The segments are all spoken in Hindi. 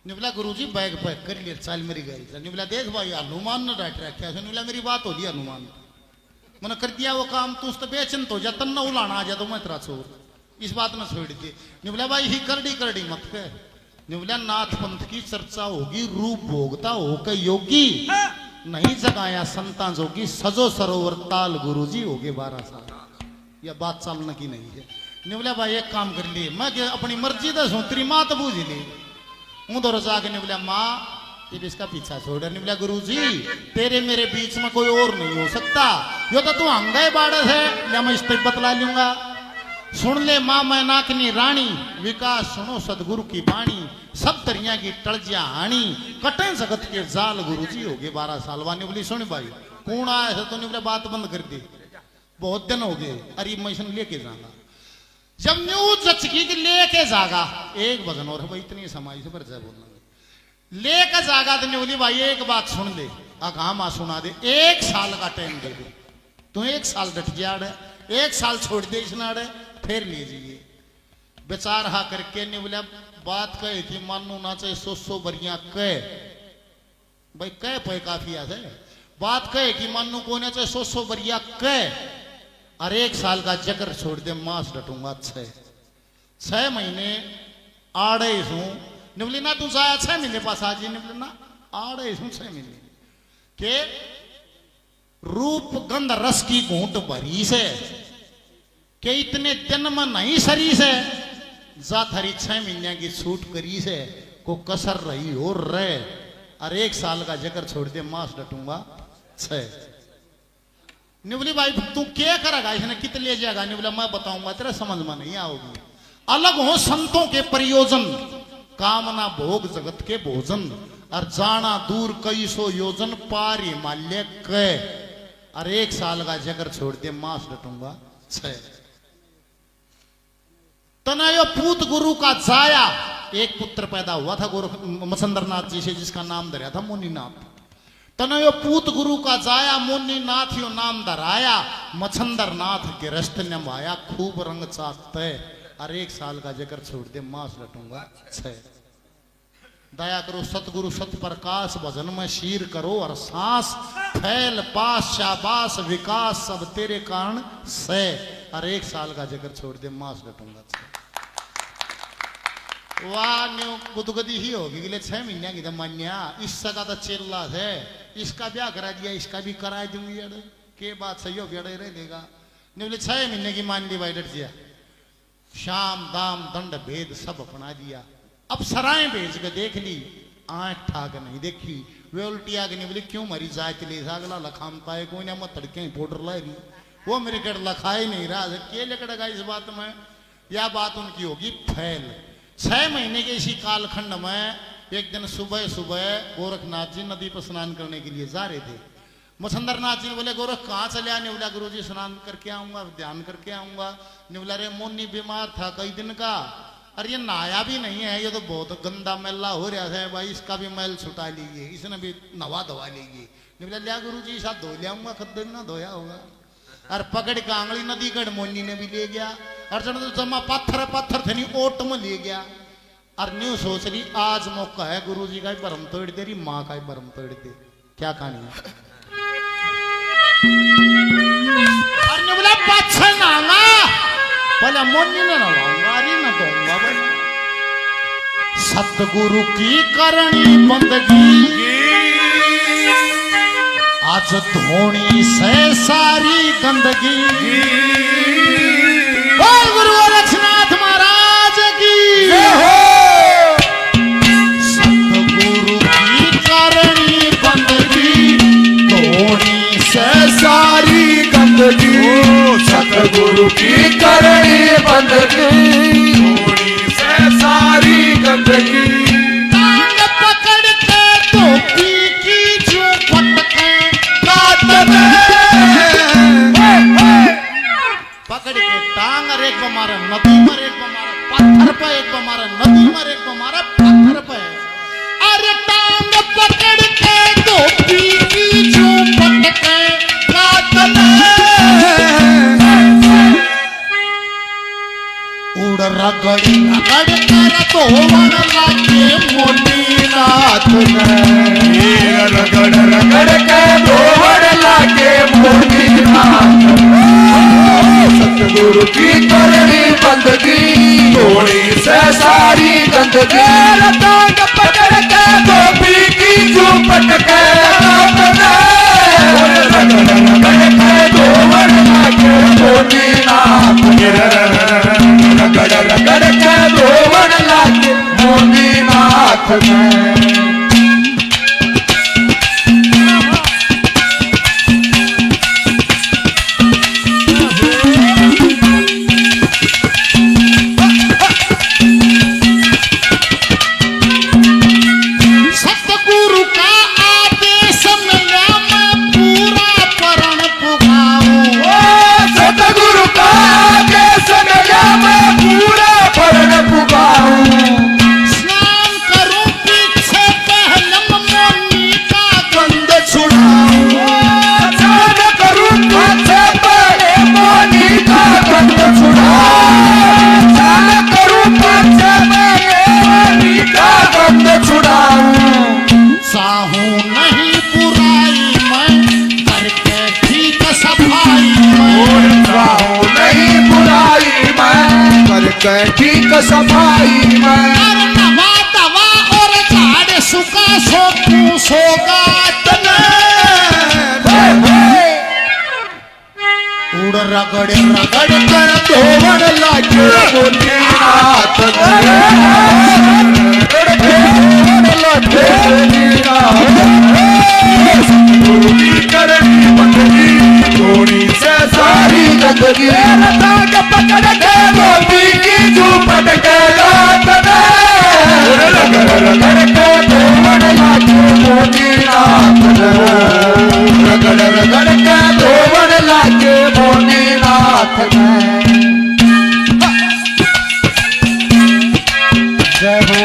निबला गुरुजी बैग पैक कर लिया चाल मेरी गाड़ी से निबला देख भाई हनुमान ने डांट रखा है निबला मेरी बात हो रही हनुमान मैंने कर दिया वो काम तू तो बेचन तो जा तन्ना उलाना आ जा तो मैं तेरा छोड़ इस बात में छोड़ दी निबला भाई ही करड़ी करड़ी मत कह निबला नाथ पंथ की चर्चा होगी रूप भोगता हो के योगी नहीं जगाया संता जोगी सजो सरोवर ताल गुरुजी हो गए 12 साल यह बात चलने की नहीं है निबला भाई एक काम कर लिए मैं अपनी मर्जी दस हूं तेरी माँ तो बूझ ली हूं तो रजा के निबला माँ इसका पीछा छोड़ निबला गुरुजी तेरे मेरे बीच में कोई और नहीं हो सकता यो तो तू अंगाई बाड़स है या मैं इस पे बतला लूंगा सुन ले माँ मैं नाकनी रानी विकास सुनो सदगुरु की बाणी सब तरिया की टलजिया हानी कटे जगत के जाल गुरुजी हो गए 12 साल वानी बोली सुन भाई कौन आया तो निबला बात बंद कर दी बहुत दिन हो गए अरे मैं लेके जाऊंगा जब न्यूज चचकी की लेके जागा एक भजन और भाई इतनी समाई से पर बोलना लेके जागा तो बोली भाई एक बात सुन ले हाँ माँ सुना दे 1 साल का टाइम दे दे तू 1 साल डट गया 1 साल छोड़ दे इस नाड़े फिर लीजिए बेचार हा करके ने बोला बात कहे थी मानो ना चाहे 100 बरिया कह भाई कह पे काफी है बात कहे कि मानो को ना चाहे 100 बरिया कह और 1 साल का जकर छोड़ दे मांस डटूंगा 6 महीने आड़े हूं निबली ना तू जाया 6 महीने पास आज निबली ना आड़े हूं 6 महीने के रूप गंध रस की घूंट भरी से के इतने दिन में नहीं सरी से जा थारी 6 महीने की छूट करी से को कसर रही और रहे और 1 साल का जकर छोड़ दे मांस डटूंगा 6 निबली भाई तू क्या करेगा इसने कित ले जाएगा निबला मैं बताऊंगा तेरा समझ में नहीं आओगी अलग हो संतों के प्रयोजन कामना भोग जगत के भोजन और जाना दूर कई सो योजन पार हिमालय कह और 1 साल का जगर छोड़ दे मांस डटूंगा 6 तनयो पूत गुरु का जाया एक पुत्र पैदा हुआ था गोरख मछंदरनाथ जी से जिसका नाम धरा था मुनिनाथ तनयो पूत गुरु का जाया मुनिनाथ यो नाम धराया मछंदरनाथ के रस्त नभाया खूब रंग चाकते और 1 साल का जगर छोड़ दे मांस लटूंगा 6 दया करो सतगुरु सत प्रकाश भजन में शीर करो और सांस फैल पास शाबाश विकास सब तेरे कारण से और 1 साल का जगर छोड़ दे मांस लटूंगा 6 वाह न्यू गुदगुदी ही होगी 6 महीने की मान्या इसका तो चेल्ला है इसका ब्याह करा दिया इसका भी करा दूंगी अरे के बात सही हो गया रह देगा बोले 6 महीने की मान डिवाइडेड दिया शाम दाम दंड भेद सब अपना दिया अब सराय भेज के देख ली आंख ठाक नहीं देखी वे उल्टी आगे नहीं बोली क्यों मरी जात ले अगला लखाम पाए कोई ना मत तड़के पाउडर लाई वो मेरे कड़ लखा ही नहीं रहा के लेकड़ेगा इस बात में यह बात उनकी होगी फैल 6 महीने के इसी कालखंड में एक दिन सुबह सुबह गोरखनाथ जी नदी पर स्नान करने के लिए जा रहे थे मछंदरनाथ जी बोले गोरख कहाँ चले आने बोला गुरु जी स्नान करके आऊंगा ध्यान करके आऊंगा ने बोला रे मुन्नी बीमार था कई दिन का अरे ये नहाया भी नहीं है ये तो बहुत गंदा मैला हो रहा है भाई इसका भी मैल छुटा लीजिए इसने भी नवा धवा लीजिए ने बोला लिया गुरु जी साथ धो लियाऊंगा खद्दर ना धोया होगा और पकड़ के आंगली नदी कड़ मोनी ने भी ले गया और तो जमा पत्थर पत्थर थे नहीं ओट में ले गया और न्यू सोच रही आज मौका है गुरु जी का भरम तोड़ दे रही माँ का भरम तोड़ दे क्या कहानी है और न्यू बोला पाछे नांगा पहले मोनी ने नवाऊंगा अरे न दूंगा भाई सतगुरु की करनी बंदगी आज धोनी से सारी गंदगी बोल गुरु गोरखनाथ महाराज की सतगुरु की करनी बंदगी धोनी से सारी गंदगी सतगुरु की करनी बंदगी धोनी से सारी गंदगी टांग पकड़ के धोती की जो पटके पकड़ के टांग और एक बमारा नदी में एक बमारा पत्थर पे एक बमारा नदी में एक बमारा पत्थर पे अरे टांग पकड़ के धोती की जो पटके उड़ रगड़ी रगड़ कर तो वन लागे मोटी रगड़ रगड़ के धोवड़ लागे मोती नाथ। सतगुरु की करनी बंदगी थोड़ी से सारी गंदगी। टांग पकड़ के गोपी की झूपट के रगड़ रगड़ के धोवड़ लागे मोती नाथ। रगड़ रगड़ के धोवड़ लागे मोती नाथ में। सतगुरु का आदेश मिला मैं पूरा परण पुगाऊं। सतगुरु का आदेश मिला मैं पूरा परण पुगाऊं। स्नान करूं पीछे पहलम मोनी का गंध छुड़ाऊं। स्नान करूं पीछे पहले मोनी का गंध छुड़ाऊं। स्नान करूं पीछे पहले मोनी का गंध छुड़ाऊं। साहू नहीं बुराई मैं करके ठीक सफाई मैं। राहू नहीं बुराई मैं करके ठीक सफाई मैं। अरे नवा दवा और झाड़ सुखा सो तू सोगा उड़ रगड़ रगड़ कर धोवड़ लागे मोती नाथ। सतगुरु की करनी बंदगी थोड़ी से सारी गंदगी। टांग पकड़ के गोपी की झूपट के रगड़ रगड़ के धोवड़ लागे मोती नाथ। रगड़ रगड़ के धोवड़ लागे मोती नाथ में। जय हो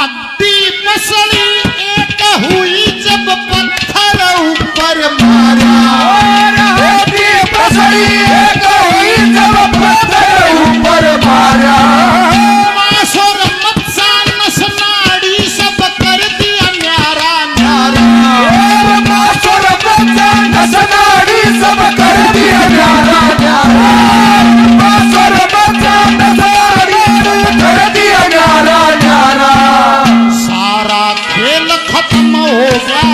अड्डी मसली एक हुई जब पत्थर ऊपर मारा। बसड़ी गई जब पत्थर ऊपर मारा। मासुर मत्सा नस नाड़ी सब कर दिया न्यारा न्यारा। मासुर बच्चा नसनाड़ी सब कर दिया न्यारा न्यारा। मासुर बच्चा नसनाड़ी कर दिया न्यारा न्यारा। सारा खेल खत्म हो गया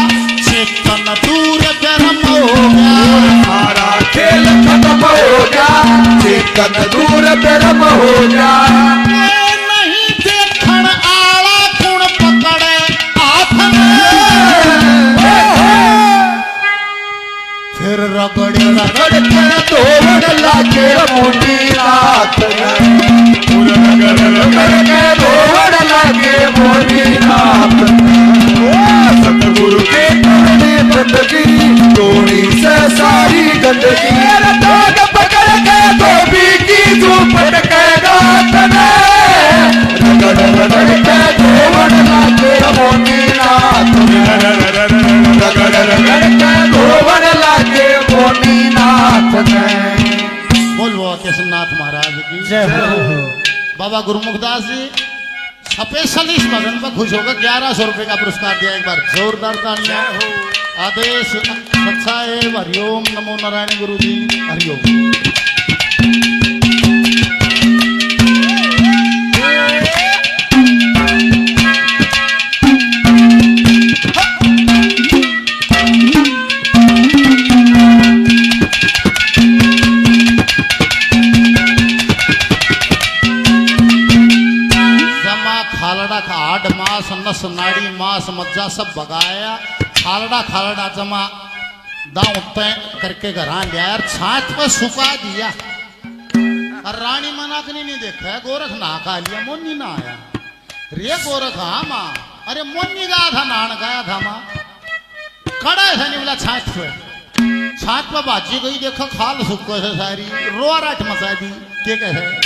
चेतन दूर गर्म हो गया। सारा खेल खत्म हो गया चेतन दूर ब्रह्म हो गया। कोई नहीं देखण आला गुण पकड़े हाथ में। फिर रगड़ रगड़ रगड़ के धोवड़ लागे मोती नाथ। रगड़ रगड़ के धोवड़ लागे मोती नाथ। सतगुरु के करनी बंदगी थोड़ी से सारी गंदगी। टांग पकड़ के गोपी की झूपट के नाथ में। रगड़ रगड़ के धोवड़ लागे मोती नाथ। रगड़ रगड़ के धोवड़ लागे मोती नाथ में। बोल बाबा केशवनाथ महाराज की जय हो। बाबा गुरुमुखदास जी स्पेशल इस भजन पर खुश होकर 1100 रुपए का पुरस्कार दिया। एक बार जोरदार तालियां। आदेश अच्छा है। हरिओम नमो नारायण गुरु जी हरिओम। खालड़ा का 8 मास नस नाड़ी मास मज्जा सब भगाया। खालड़ा खालड़ा जमा दांव तय करके घर लिया यार छाछ पर सुखा दिया। और रानी मनाकनी नहीं देखा है गोरख ना खा लिया मोनी ना आया रे गोरख। हाँ माँ अरे मोनी गया था नान गया था माँ कड़ा ऐसा नहीं बोला छाछ पर बाजी गई देखो खाल सुखो से सारी रोआ राट मचा दी के कैसे।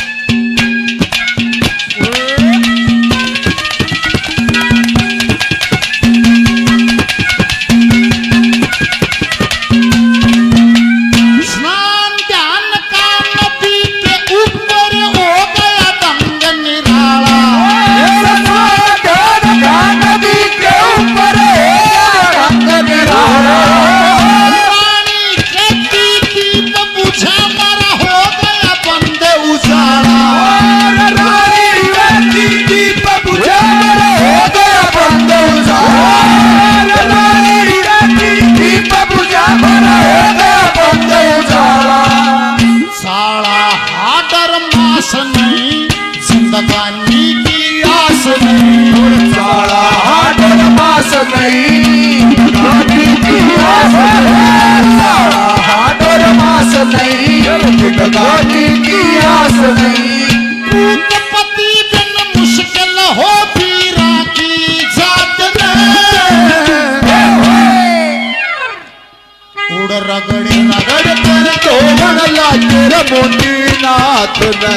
उड़ रगड़े रगड़ कर धोवन लागे रे मोती नाथ ने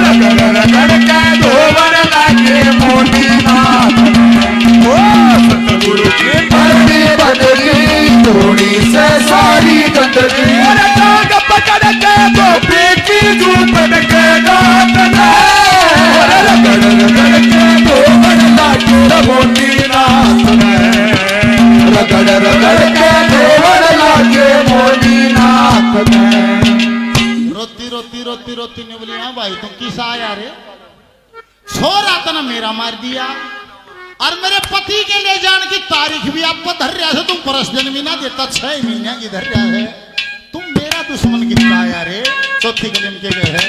रगड़ रगड़ के धोवन लागे मोती नाथ ओ सतगुरु की धरती बदली थोड़ी से सारी गंदगी अरे टांग पकड़ के गोपी की झूपड़ के नाथ ने रगड़ रगड़ के धोवन लागे रे मोती नाथ ने रगड़ रगड़ के धोवन लागे मोती नाथ ने रोती रोती रोती रोती ने बोली हाँ भाई तुम किस आया रे छोरा तो ना मेरा मार दिया और मेरे पति के ले जाने की तारीख भी आपको धर रहा है तुम परस दिन भी ना देता 6 महीने की धर रहा है तुम मेरा दुश्मन कितना आया रे चौथी कदम के गए है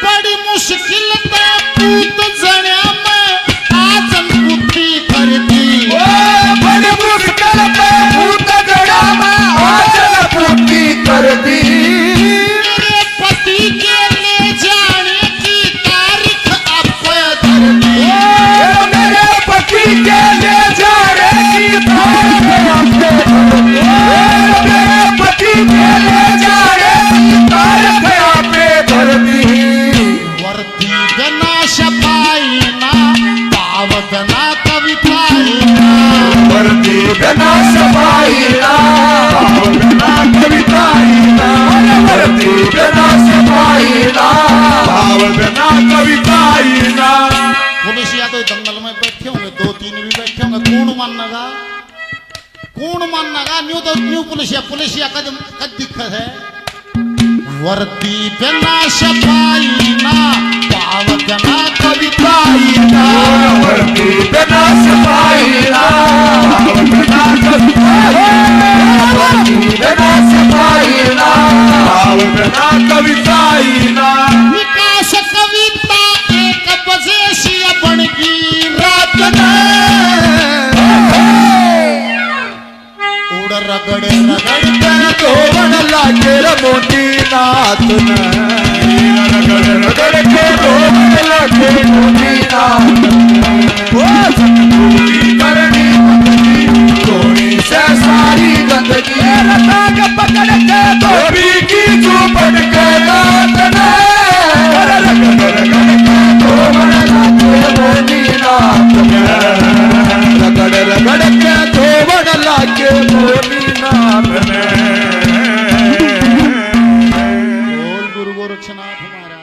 बड़ी मुश्किल में पूत जण्या में आजन बुद्धि कर दी बड़ी मुश्किल में भूत जड़ा में आजन पूर्ति कर दी मेरे पति के ले जाने की तारीख आपको धर दी मेरे पति के ले जाने की तारीख आपको मेरे पति के ले जाने की तारीख आपे धर दी वर्दी गना शपाई ना पावक ना कविताई ना वर्दी बिना सफाई ना बिना कविताई ना वर्दी बिना सफाई ना भाव बिना कविताई ना पुलिस या तो दंगल में बैठे होंगे 2-3 भी बैठे होंगे कौन मानना न्यू पुलिस या कद दिक्कत है वर्दी बिना शपाई ना पावक ना कविताई ना वर्दी बिना सफाई ना भाव बिना कविताई ना वर्दी बिना सफाई ना भाव बिना कविताई ना विकास कविता एक बजे सी बन की रात में उड़ रगड़े रगड़ कर धोवन लागे रे मोती नाथ ने रगड़ रगड़ के धोवन लागे मोती नाथ ओ सतगुरु की करनी बंदगी थोड़ी से सारी गंदगी टांग पकड़ के धोबी की झूपड़ के नाथ ने रगड़ रगड़ के धोवन लागे मोती नाथ ने रगड़ रगड़ के धोवन लागे मोती नाथ ने बोल गुरु गोरक्षनाथ महाराज